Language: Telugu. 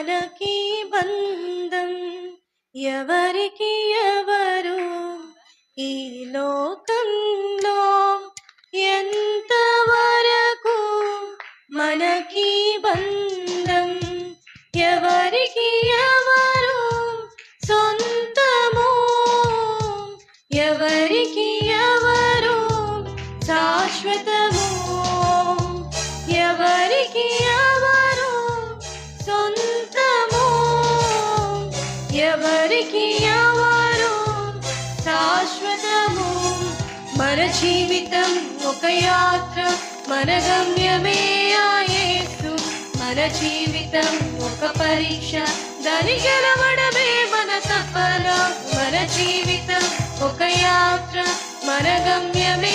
మనకి బంధం ఎవరికి ఎవరు ఈ లోకంలో ఎంతవరకు మనకి బంధం ఎవరికి ఎవరు సొంతము ఎవరికి ఎవరు శాశ్వతము ఎవరికి ఎవరు సొంతము ఎవరికి ఎవరు శాశ్వతము మన జీవితం ఒక యాత్ర మన గమ్యమే ఆ యేసు మన జీవితం ఒక పరీక్ష దాని గెలవడమే మన తపన మన జీవితం ఒక యాత్ర మన గమ్యమే